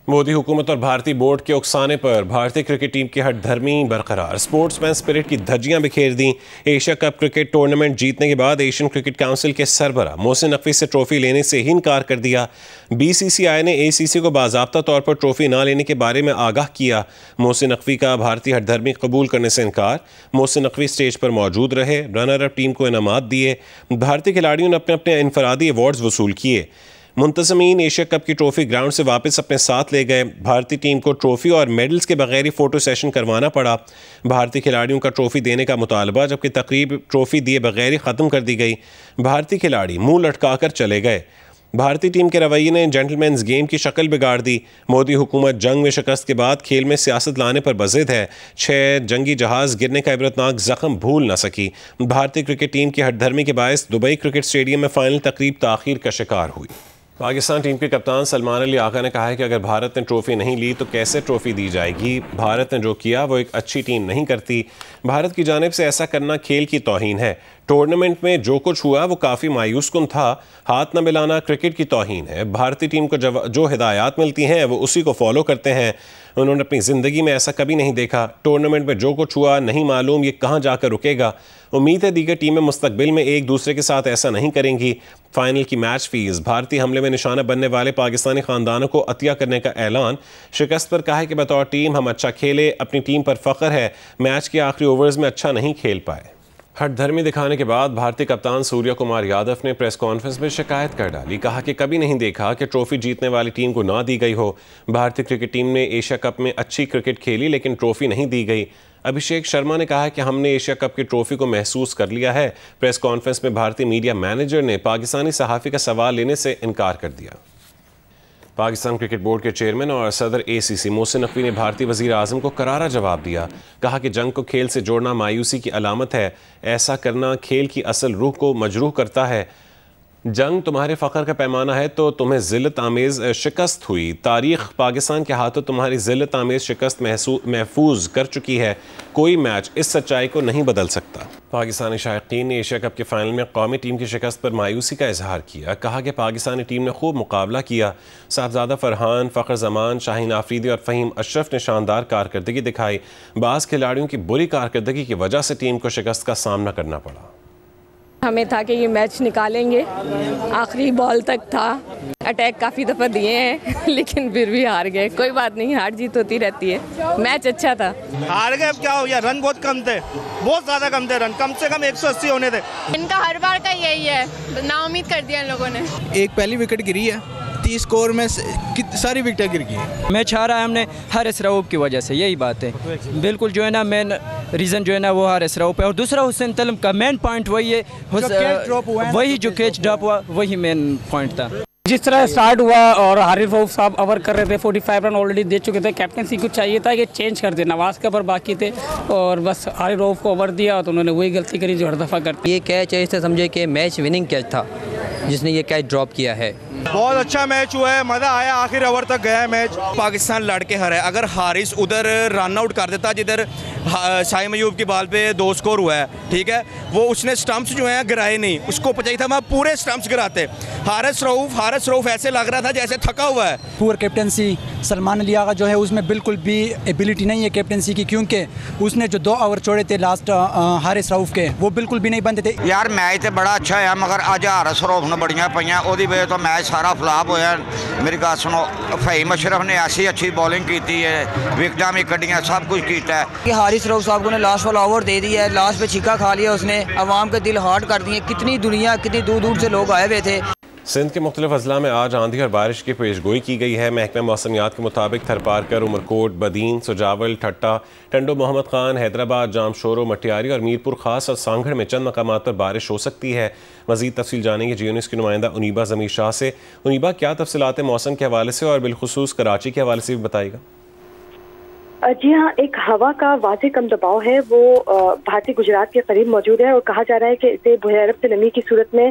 مودی حکومت اور بھارتی بورڈ کے اکسانے پر بھارتی کرکٹ ٹیم کی ہٹ دھرمی برقرار، سپورٹس مین اسپرٹ کی دھجیاں بکھیر دیں۔ ایشیا کپ کرکٹ ٹورنامنٹ جیتنے کے بعد ایشین کرکٹ کونسل کے سربراہ محسن نقوی سے ٹرافی لینے سے ہی انکار کر دیا۔ بی سی سی آئی نے اے سی سی کو باضابطہ طور پر ٹرافی نہ لینے کے بارے میں آگاہ کیا۔ محسن نقوی کا بھارتی ہٹ دھرمی قبول کرنے سے انکار۔ محسن نقوی اسٹیج پر موجود رہے، رنر اپ ٹیم کو انعامات دیے، بھارتی کھلاڑیوں نے اپنے اپنے انفرادی ایوارڈز وصول کیے۔ منتظمین ایشیا کپ کی ٹرافی گراؤنڈ سے واپس اپنے ساتھ لے گئے۔ بھارتی ٹیم کو ٹرافی اور میڈلز کے بغیر ہی فوٹو سیشن کروانا پڑا۔ بھارتی کھلاڑیوں کا ٹرافی دینے کا مطالبہ، جبکہ تقریب ٹرافی دیے بغیر ہی ختم کر دی گئی۔ بھارتی کھلاڑی منہ لٹکا کر چلے گئے۔ بھارتی ٹیم کے رویے نے جینٹل مینز گیم کی شکل بگاڑ دی۔ مودی حکومت جنگ میں شکست کے بعد کھیل میں سیاست لانے پر بضد ہے۔ 6 جنگی جہاز گرنے کا عبرتناک زخم بھول نہ سکی۔ بھارتی کرکٹ ٹیم کی ہٹ دھرمی کے باعث دبئی کرکٹ اسٹیڈیم میں فائنل تقریب تاخیر کا شکار ہوئی۔ پاکستان ٹیم کے کپتان سلمان علی آقا نے کہا ہے کہ اگر بھارت نے ٹرافی نہیں لی تو کیسے ٹرافی دی جائے گی؟ بھارت نے جو کیا وہ ایک اچھی ٹیم نہیں کرتی۔ بھارت کی جانب سے ایسا کرنا کھیل کی توہین ہے۔ ٹورنامنٹ میں جو کچھ ہوا وہ کافی مایوس کن تھا۔ ہاتھ نہ ملانا کرکٹ کی توہین ہے۔ بھارتی ٹیم کو جو ہدایات ملتی ہیں وہ اسی کو فالو کرتے ہیں۔ انہوں نے اپنی زندگی میں ایسا کبھی نہیں دیکھا۔ ٹورنامنٹ میں جو کچھ ہوا نہیں معلوم یہ کہاں جا کر رکے گا۔ امید ہے دیگر ٹیمیں مستقبل میں ایک دوسرے کے ساتھ ایسا نہیں کریں گی۔ فائنل کی میچ فیس، بھارتی حملے میں نشانہ بننے والے پاکستانی خاندانوں کو عطیہ کرنے کا اعلان۔ شکست پر کہا ہے کہ بطور ٹیم ہم اچھا کھیلے، اپنی ٹیم پر فخر ہے، میچ کے آخری اوورز میں اچھا نہیں کھیل پائے۔ ہٹ دھرمی دکھانے کے بعد بھارتی کپتان سوریہ کمار یادو نے پریس کانفرنس میں شکایت کر ڈالی۔ کہا کہ کبھی نہیں دیکھا کہ ٹرافی جیتنے والی ٹیم کو نہ دی گئی ہو۔ بھارتی کرکٹ ٹیم نے ایشیا کپ میں اچھی کرکٹ کھیلی لیکن ٹرافی نہیں دی گئی۔ ابھیشیک شرما نے کہا کہ ہم نے ایشیا کپ کی ٹرافی کو محسوس کر لیا ہے۔ پریس کانفرنس میں بھارتی میڈیا مینیجر نے پاکستانی صحافی کا سوال لینے سے انکار کر دیا۔ پاکستان کرکٹ بورڈ کے چیئرمین اور صدر اے سی سی محسن نقوی نے بھارتی وزیر اعظم کو کرارا جواب دیا۔ کہا کہ جنگ کو کھیل سے جوڑنا مایوسی کی علامت ہے۔ ایسا کرنا کھیل کی اصل روح کو مجروح کرتا ہے۔ جنگ تمہارے فخر کا پیمانہ ہے تو تمہیں ذلت آمیز شکست ہوئی۔ تاریخ پاکستان کے ہاتھوں تمہاری ذلت آمیز شکست محفوظ کر چکی ہے۔ کوئی میچ اس سچائی کو نہیں بدل سکتا۔ پاکستانی شائقین نے ایشیا کپ کے فائنل میں قومی ٹیم کی شکست پر مایوسی کا اظہار کیا۔ کہا کہ پاکستانی ٹیم نے خوب مقابلہ کیا۔ صاحبزادہ فرحان، فخر زمان، شاہین آفریدی اور فہیم اشرف نے شاندار کارکردگی دکھائی۔ بعض کھلاڑیوں کی بری کارکردگی کی وجہ سے ٹیم کو شکست کا سامنا کرنا پڑا۔ ہمیں تھا کہ یہ میچ نکالیں گے، آخری بال تک تھا، اٹیک کافی دفعہ دیے ہیں لیکن پھر بھی ہار گئے۔ کوئی بات نہیں، ہار جیت ہوتی رہتی ہے۔ میچ اچھا تھا۔ ہار گئے اب کیا ہو گیا، رن بہت کم تھے، بہت زیادہ کم تھے رن، کم سے کم 180 ہونے تھے۔ ان کا ہر بار کا یہی ہے، نا امید کر دیا ان لوگوں نے۔ ایک پہلی وکٹ گری ہے، 30 سکور میں ساری وکٹیں گر گئی ہیں۔ میچ ہارا ہے ہم نے حارث رؤوف کی وجہ سے، یہی بات ہے۔ بالکل جو ہے نا مین ریزن جو ہے نا وہ حارث رؤوف ہے، اور دوسرا حسین طلب کا مین پوائنٹ وہی ہے، وہی جو کیچ ڈراپ ہوا وہی مین پوائنٹ تھا۔ جس طرح سٹارٹ ہوا اور حارث رؤوف صاحب اوور کر رہے تھے، 45 رن آلریڈی دے چکے تھے، کیپٹنسی کو چاہیے تھا کہ چینج کر دے، نواز کے اوپر باقی تھے اور بس حارث رؤوف کو اوور دیا تو انہوں نے وہی غلطی کری جو ہر دفعہ کرتے۔ یہ کیچ ہے، اس سے سمجھے کہ میچ وننگ کیچ تھا جس نے یہ کیچ ڈراپ کیا ہے۔ بہت اچھا میچ ہوا ہے، مزہ آیا، آخر اوور تک گیا ہے میچ۔ پاکستان لڑ کے ہرا ہے۔ اگر حارث ادھر رن آؤٹ کر دیتا جدھر شاہین ایوب کی بال پہ 2 سکور ہوا ہے، ٹھیک ہے، وہ اس نے سٹمپس جو ہیں گرائے نہیں، اس کو چاہیے تھا وہاں پورے سٹمپس گراتے۔ حارث رؤوف ایسے لگ رہا تھا جیسے تھکا ہوا ہے۔ پور کیپٹنسی سلمان علی آغا جو ہے اس میں بالکل بھی ایبلٹی نہیں ہے کیپٹنسی کی، کیونکہ اس نے جو 2 اوور چھوڑے تھے لاسٹ حارث رؤوف کے وہ بالکل بھی نہیں بنتے تھے۔ یار میچ تو بڑا اچھا ہے مگر اج حارث رؤوف نے بڑیاں پئیاں، وہی وجہ تو میچ سارا فلاپ ہویا۔ میری گل سنو، فہیم اشرف نے ایسی اچھی بالنگ کی ہے، وکٹاں بھی کڈیاں، سب کچھ کیتا ہے۔ حارث رؤوف صاحب کو نے لاسٹ والا اوور دے دیا ہے، لاسٹ پہ چھکا کھا لیا اس نے، عوام کے دل ہارٹ کر دیے۔ کتنی دنیا، کتنی دور دور سے لوگ آئے ہوئے تھے۔ سندھ کے مختلف اضلاع میں آج آندھی اور بارش کی پیش گوئی کی گئی ہے۔ محکمہ موسمیات کے مطابق تھرپارکر، عمرکوٹ، بدین، سجاول، ٹھٹا، ٹنڈو محمد خان، حیدرآباد، جامشورو، مٹیاری اور میرپور خاص اور سانگھڑ میں چند مقامات پر بارش ہو سکتی ہے۔ مزید تفصیل جانیں گے جیو نیوز کی نمائندہ انیبا ضمیر شاہ سے۔ انیبا، کیا تفصیلات موسم کے حوالے سے اور بالخصوص کراچی کے حوالے سے بھی بتائے گا؟ جی ہاں، ایک ہوا کا واضح کم دباؤ ہے، وہ بھارتی گجرات کے قریب موجود ہے اور کہا جا رہا ہے کہ اسے بحیرہ عرب سے نمی کی صورت میں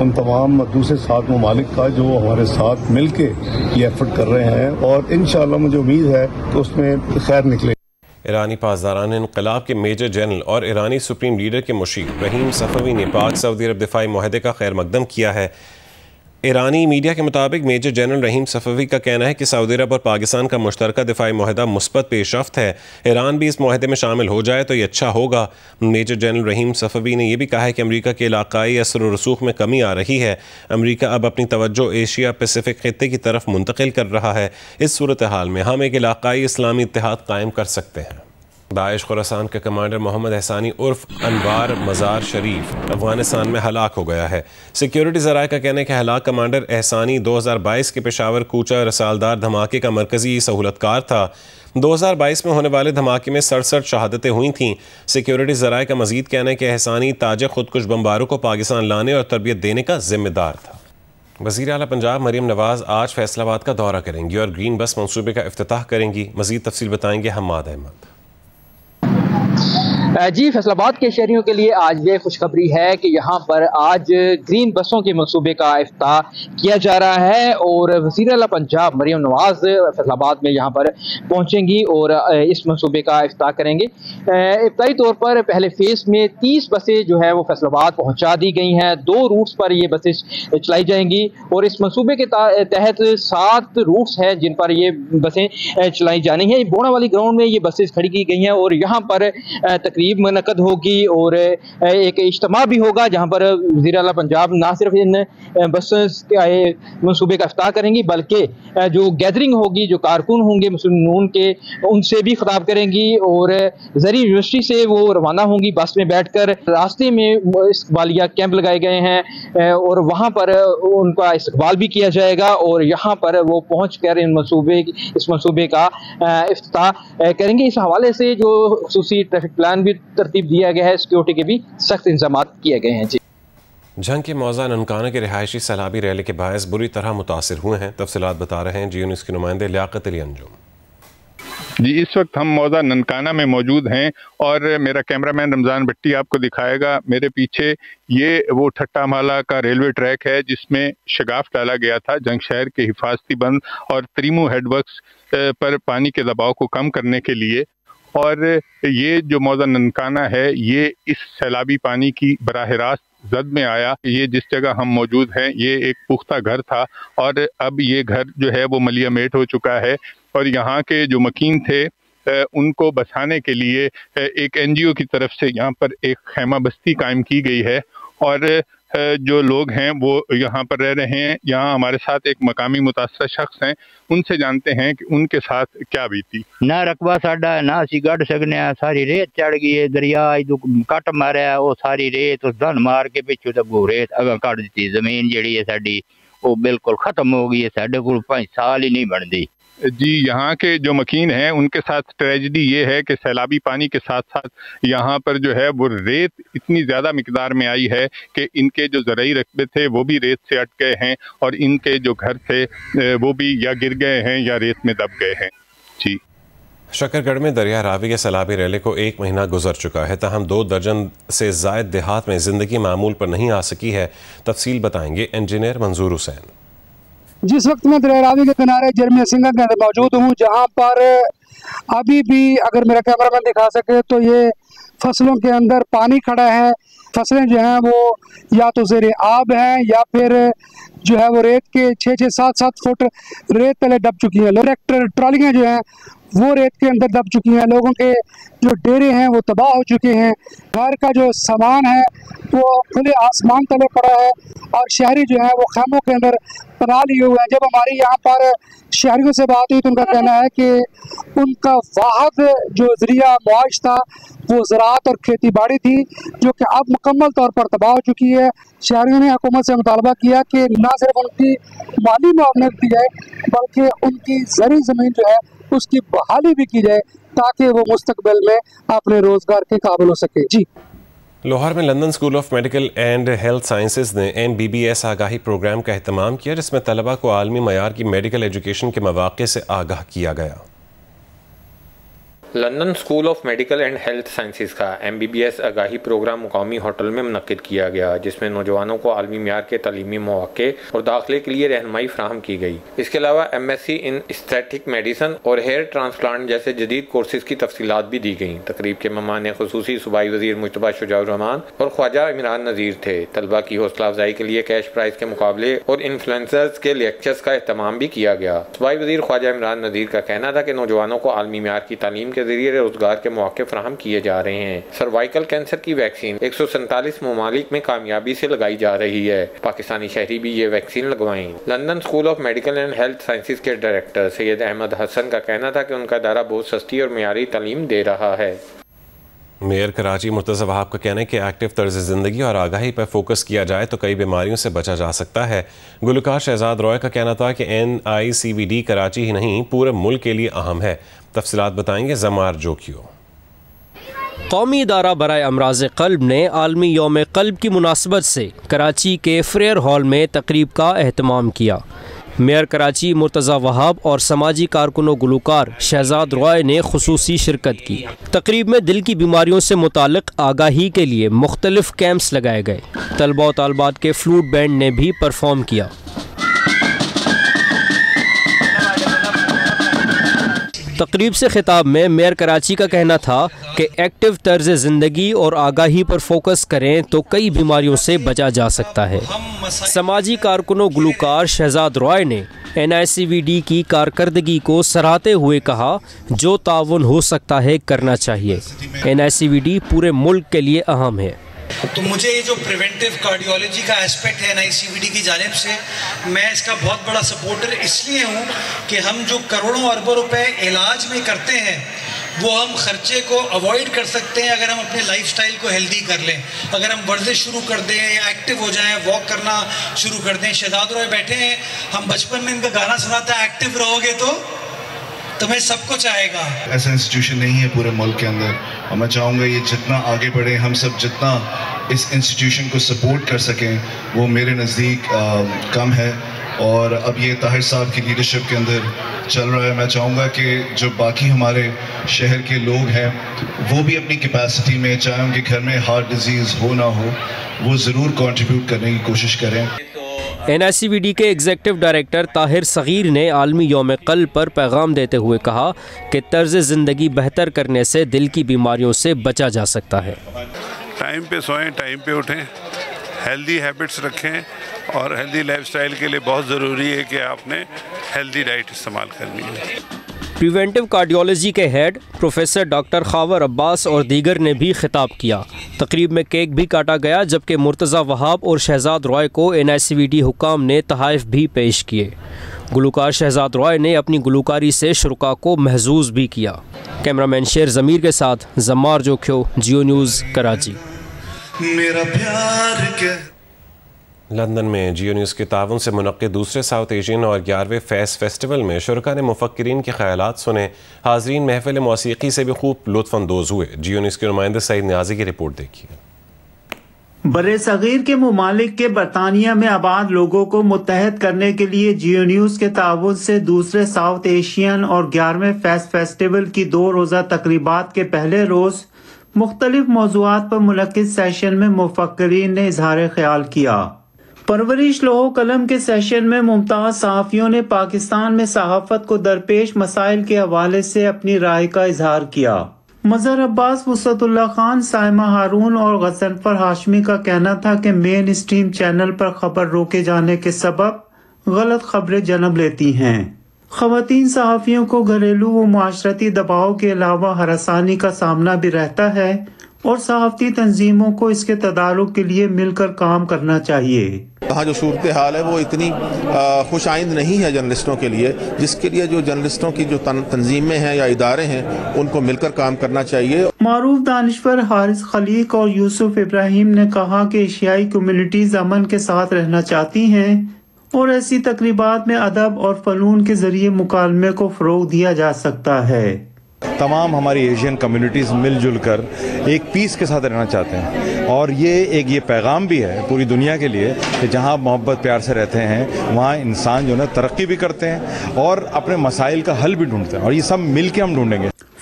ان تمام دوسرے 7 ممالک کا جو ہمارے ساتھ مل کے یہ ایفرٹ کر رہے ہیں، اور انشاءاللہ مجھے امید ہے کہ اس میں خیر نکلے. ایرانی پاسداران انقلاب کے میجر جنرل اور ایرانی سپریم لیڈر کے مشیر رحیم صفوی نے پاک سعودی عرب دفاعی معاہدے کا خیر مقدم کیا ہے. ایرانی میڈیا کے مطابق میجر جنرل رحیم صفوی کا کہنا ہے کہ سعودی عرب اور پاکستان کا مشترکہ دفاعی معاہدہ مثبت پیش رفت ہے. ایران بھی اس معاہدے میں شامل ہو جائے تو یہ اچھا ہوگا. میجر جنرل رحیم صفوی نے یہ بھی کہا ہے کہ امریکہ کے علاقائی اثر و رسوخ میں کمی آ رہی ہے. امریکہ اب اپنی توجہ ایشیا پیسیفک خطے کی طرف منتقل کر رہا ہے. اس صورتحال میں ہم ایک علاقائی اسلامی اتحاد قائم کر سکتے ہیں. داعش خراسان کا کمانڈر محمد احسانی عرف انوار مزار شریف افغانستان میں ہلاک ہو گیا ہے. سیکیورٹی ذرائع کا کہنا ہے کہ ہلاک کمانڈر احسانی 2022 کے پشاور کوچہ رسالدار دھماکے کا مرکزی سہولت کار تھا. 2022 میں ہونے والے دھماکے میں 67 شہادتیں ہوئی تھیں. سیکیورٹی ذرائع کا مزید کہنا ہے کہ احسانی تاجک خودکش بمباروں کو پاکستان لانے اور تربیت دینے کا ذمہ دار تھا. وزیر اعلیٰ پنجاب مریم نواز آج فیصل آباد کا دورہ کریں گی اور گرین بس منصوبے کا افتتاح کریں گی. مزید تفصیل بتائیں گے حماد احمد. جی، فیصل آباد کے شہریوں کے لیے آج یہ خوشخبری ہے کہ یہاں پر آج گرین بسوں کے منصوبے کا افتتاح کیا جا رہا ہے اور وزیر اعلیٰ پنجاب مریم نواز فیصل آباد میں یہاں پر پہنچیں گی اور اس منصوبے کا افتتاح کریں گے. ابتدائی طور پر پہلے فیز میں 30 بسیں جو ہے وہ فیصل آباد پہنچا دی گئی ہیں. 2 روٹس پر یہ بسیں چلائی جائیں گی اور اس منصوبے کے تحت 7 روٹس ہیں جن پر یہ بسیں چلائی جانی ہیں. بونا والی گراؤنڈ میں یہ بسیں کھڑی کی گئی ہیں اور یہاں پر تقریب منعقد ہوگی اور ایک اجتماع بھی ہوگا جہاں پر وزیر اعلیٰ پنجاب نہ صرف ان بسز کے منصوبے کا افتتاح کریں گی بلکہ جو گیدرنگ ہوگی، جو کارکن ہوں گے مسلم نون کے، ان سے بھی خطاب کریں گی اور زرعی یونیورسٹی سے وہ روانہ ہوں گی بس میں بیٹھ کر. راستے میں استقبالیہ کیمپ لگائے گئے ہیں اور وہاں پر ان کا استقبال بھی کیا جائے گا اور یہاں پر وہ پہنچ کر اس منصوبے کا افتتاح کریں گے. اس حوالے سے جو خصوصی ٹریفک پلان بھی ترتیب دیا گیا ہے، سیکیورٹی کے بھی سخت انتظامات کیے گئے ہیں. جی، جنگ کے موضع ننکانہ کے رہائشی سیلابی ریلی کے باعث بری طرح متاثر ہوئے ہیں. تفصیلات بتا رہے ہیں جیو نیوز کے نمائندے لیاقت علی انجم. جی، اس وقت ہم موضع ننکانہ میں موجود ہیں اور میرا کیمرہ مین رمضان بھٹی آپ کو دکھائے گا. میرے پیچھے یہ وہ ٹھٹا مالا کا ریلوے ٹریک ہے جس میں شگاف ڈالا گیا تھا جنگ شہر کے حفاظتی بند اور تریمو ہیڈ ورکس پر پانی کے دباؤ کو کم کرنے کے لیے. اور یہ جو موضع ننکانہ ہے یہ اس سیلابی پانی کی براہ راست زد میں آیا. یہ جس جگہ ہم موجود ہیں یہ ایک پختہ گھر تھا اور اب یہ گھر جو ہے وہ ملیہ میٹ ہو چکا ہے اور یہاں کے جو مکین تھے ان کو بسانے کے لیے ایک NGO کی طرف سے یہاں پر ایک خیمہ بستی قائم کی گئی ہے اور جو لوگ ہیں وہ یہاں پر رہ رہے ہیں. یہاں ہمارے ساتھ ایک مقامی متاثرہ شخص ہیں، ان سے جانتے ہیں کہ ان کے ساتھ کیا بیتی. نہ رقبہ ساڈا نہ اسی گڑھ سکنے، ساری ریت چڑھ گئی ہے، دریا کٹ ماریا وہ ساری ریت دن مار کے پچھو تک ریت اگاں کٹ دیتی. زمین جیڑی ہے ساڈی وہ بالکل ختم ہو گئی ہے، ساڈے کول 5 سال ہی نہیں بنتی. جی، یہاں کے جو مکین ہیں ان کے ساتھ ٹریجڈی یہ ہے کہ سیلابی پانی کے ساتھ ساتھ یہاں پر جو ہے وہ ریت اتنی زیادہ مقدار میں آئی ہے کہ ان کے جو زرعی رقبے تھے وہ بھی ریت سے اٹ گئے ہیں اور ان کے جو گھر تھے وہ بھی یا گر گئے ہیں یا ریت میں دب گئے ہیں. جی، شکر گڑھ میں دریا راوی کے سیلابی ریلے کو 1 مہینہ گزر چکا ہے، تاہم 2 درجن سے زائد دیہات میں زندگی معمول پر نہیں آ سکی ہے. تفصیل بتائیں گے انجینئر منظور حسین. جس وقت میں دریا راوی کے کنارے جرمیا سنگا کے اندر موجود ہوں جہاں پر ابھی بھی اگر میرا کیمرہ مین دکھا سکے تو یہ فصلوں کے اندر پانی کھڑا ہے. فصلیں جو ہیں وہ یا تو زیر آب ہیں یا پھر جو ہے وہ ریت کے 6-6, 7-7 فٹ ریت تلے دب چکی ہیں. ٹریکٹر ٹرالیاں جو ہیں وہ ریت کے اندر دب چکی ہیں. لوگوں کے جو ڈیرے ہیں وہ تباہ ہو چکے ہیں. گھر کا جو سامان ہے وہ کھلے آسمان تلے پڑا ہے اور شہری جو ہیں وہ خیموں کے اندر پناہ لیے ہوئے ہیں. جب ہماری یہاں پر شہریوں سے بات ہوئی تو ان کا کہنا ہے کہ ان کا واحد جو ذریعہ معاش تھا وہ زراعت اور کھیتی باڑی تھی جو کہ اب مکمل طور پر تباہ ہو چکی ہے. شہریوں نے حکومت سے مطالبہ کیا کہ نہ صرف ان کی مالی معاونت دی جائے بلکہ ان کی زرعی زمین جو ہے اس کی بحالی بھی کی جائے تاکہ وہ مستقبل میں اپنے روزگار کے قابل ہو سکے. جی، لاہور میں London school of medical and health sciences نے MBBS آگاہی پروگرام کا اہتمام کیا جس میں طلبہ کو عالمی معیار کی میڈیکل ایجوکیشن کے مواقع سے آگاہ کیا گیا. London school of medical and health sciences کا MBBS آگاہی پروگرام مقامی ہوٹل میں منعقد کیا گیا، جس میں نوجوانوں کو عالمی معیار کے تعلیمی مواقع اور داخلے کے لیے رہنمائی فراہم کی گئی۔ اس کے علاوہ MSc ان اسٹیٹک میڈیسن اور ہیئر ٹرانسپلانٹ جیسے جدید کورسز کی تفصیلات بھی دی گئیں۔ تقریب کے مہمان خصوصی صوبائی وزیر مجتبیٰ شجاع الرحمان اور خواجہ عمران نذیر تھے۔ طلبہ کی حوصلہ افزائی کے لیے کیش پرائز کے مقابلے اور انفلوئنسرز کے لیکچرز کا اہتمام بھی کیا گیا۔ صوبائی وزیر خواجہ عمران نذیر کا کہنا تھا کہ نوجوانوں کو عالمی معیار کی تعلیم کے ذریعے روزگار کے مواقع فراہم کیے جا رہے ہیں۔ سروائیکل کینسر کی ویکسین 147 ممالک میں کامیابی سے لگائی جا رہی ہے۔ پاکستانی شہری بھی یہ ویکسین لگوائیں۔ London school of medical and health sciences کے ڈائریکٹر سید احمد حسن کا کہنا تھا کہ ان کا ادارہ بہت سستی اور معیاری تعلیم دے رہا ہے۔ میئر کراچی مرتضی وہاب کا کہنا ہے کہ ایکٹیو طرز زندگی اور آگاہی پر فوکس کیا جائے تو کئی بیماریوں سے بچا جا سکتا ہے۔ گلوکار شہزاد روئے کا کہنا تھا کہ NICVD کراچی ہی نہیں پورے ملک کے لیے اہم ہے۔ تفصیلات بتائیں گے زمار جوکیو۔ قومی ادارہ برائے امراض قلب نے عالمی یوم قلب کی مناسبت سے کراچی کے فریئر ہال میں تقریب کا اہتمام کیا۔ میئر کراچی مرتضی وہاب اور سماجی کارکن و گلوکار شہزاد روئے نے خصوصی شرکت کی۔ تقریب میں دل کی بیماریوں سے متعلق آگاہی کے لیے مختلف کیمپس لگائے گئے۔ طلبہ و طالبات کے فلوٹ بینڈ نے بھی پرفارم کیا۔ تقریب سے خطاب میں میئر کراچی کا کہنا تھا کہ ایکٹیو طرز زندگی اور آگاہی پر فوکس کریں تو کئی بیماریوں سے بچا جا سکتا ہے۔ سماجی کارکن و گلوکار شہزاد روئے نے NICVD کی کارکردگی کو سراہتے ہوئے کہا جو تعاون ہو سکتا ہے کرنا چاہیے۔ NICVD پورے ملک کے لیے اہم ہے۔ تو مجھے یہ جو پریونٹیو کارڈیولوجی کا اسپیکٹ ہے NICVD کی جانب سے، میں اس کا بہت بڑا سپورٹر اس لیے ہوں کہ ہم جو کروڑوں اربوں روپے علاج میں کرتے ہیں وہ ہم خرچے کو اوائڈ کر سکتے ہیں اگر ہم اپنے لائف سٹائل کو ہیلدی کر لیں، اگر ہم ورزش شروع کر دیں یا ایکٹیو ہو جائیں، واک کرنا شروع کر دیں۔ شہزاد روئے بیٹھے ہیں، ہم بچپن میں ان کا گانا سنا تھا ایکٹیو رہو گے تو تمہیں سب کچھ آئے گا۔ ایسا انسٹیٹیوشن نہیں ہے پورے ملک کے اندر، اور میں چاہوں گا یہ جتنا آگے بڑھے، ہم سب جتنا اس انسٹیٹیوشن کو سپورٹ کر سکیں وہ میرے نزدیک کم ہے، اور اب یہ طاہر صاحب کی لیڈرشپ کے اندر چل رہا ہے۔ میں چاہوں گا کہ جو باقی ہمارے شہر کے لوگ ہیں وہ بھی اپنی کیپیسٹی میں، چاہے ان کے گھر میں ہارٹ ڈیزیز ہو نہ ہو، وہ ضرور کنٹریبیوٹ کرنے کی کوشش کریں۔ NICVD کے ایگزیکٹو ڈائریکٹر طاہر صغیر نے عالمی یوم قلب پر پیغام دیتے ہوئے کہا کہ طرز زندگی بہتر کرنے سے دل کی بیماریوں سے بچا جا سکتا ہے۔ ٹائم پہ سوئیں، ٹائم پہ اٹھیں، ہیلدی ہیبٹس رکھیں، اور ہیلدی لائف سٹائل کے لیے بہت ضروری ہے کہ آپ نے ہیلدی ڈائٹ استعمال کرنی ہے۔ پریونٹیو کارڈیولوجی کے ہیڈ پروفیسر ڈاکٹر خاور عباس اور دیگر نے بھی خطاب کیا۔ تقریب میں کیک بھی کاٹا گیا، جبکہ مرتضی وہاب اور شہزاد روئے کو NICVD حکام نے تحائف بھی پیش کیے۔ گلوکار شہزاد روئے نے اپنی گلوکاری سے شرکاء کو محظوظ بھی کیا۔ کیمرامین شیر ضمیر کے ساتھ زمار جوکھیو، جیو نیوز کراچی۔ میرا پیار کے لندن میں جیو نیوز کے تعاون سے منعقد دوسرے ساؤتھ ایشین اور 11ویں فیس فیسٹیول میں شرکاء نے مفکرین کے خیالات سنے۔ حاضرین محفل موسیقی سے بھی خوب لطف اندوز ہوئے۔ جیو نیوز کے نمائندے سعید نیازی کی رپورٹ دیکھیے۔ برِ صغیر کے ممالک کے برطانیہ میں آباد لوگوں کو متحد کرنے کے لیے جیو نیوز کے تعاون سے دوسرے ساؤتھ ایشین اور 11ویں فیس فیسٹیول کی 2 روزہ تقریبات کے پہلے روز مختلف موضوعات پر منعقد سیشن میں مفکرین نے اظہار خیال کیا۔ پرورش لوح قلم کے سیشن میں ممتاز صحافیوں نے پاکستان میں صحافت کو درپیش مسائل کے حوالے سے اپنی رائے کا اظہار کیا۔ مظہر عباس، وسعت اللہ خان، سائمہ ہارون اور غضنفر ہاشمی کا کہنا تھا کہ مین اسٹریم چینل پر خبر روکے جانے کے سبب غلط خبریں جنم لیتی ہیں۔ خواتین صحافیوں کو گھریلو و معاشرتی دباؤ کے علاوہ ہراسانی کا سامنا بھی رہتا ہے اور صحافتی تنظیموں کو اس کے تدارک کے لیے مل کر کام کرنا چاہیے۔ یہاں جو صورتحال ہے وہ اتنی خوش آئند نہیں ہے جرنلسٹوں کے لیے، جس کے لیے جو جرنلسٹوں کی جو تنظیمیں ہیں یا ادارے ہیں ان کو مل کر کام کرنا چاہیے۔ معروف دانشور حارث خلیق اور یوسف ابراہیم نے کہا کہ ایشیائی کمیونٹیز امن کے ساتھ رہنا چاہتی ہیں اور ایسی تقریبات میں ادب اور فنون کے ذریعے مکالمے کو فروغ دیا جا سکتا ہے۔ تمام ہماری ایشین کمیونٹیز مل جل کر ایک پیس کے ساتھ رہنا چاہتے ہیں، اور یہ پیغام بھی ہے پوری دنیا کے لیے کہ جہاں محبت پیار سے رہتے ہیں وہاں انسان جو ہے ترقی بھی کرتے ہیں اور اپنے مسائل کا حل بھی ڈھونڈتے ہیں، اور یہ سب مل کے ہم ڈھونڈیں گے۔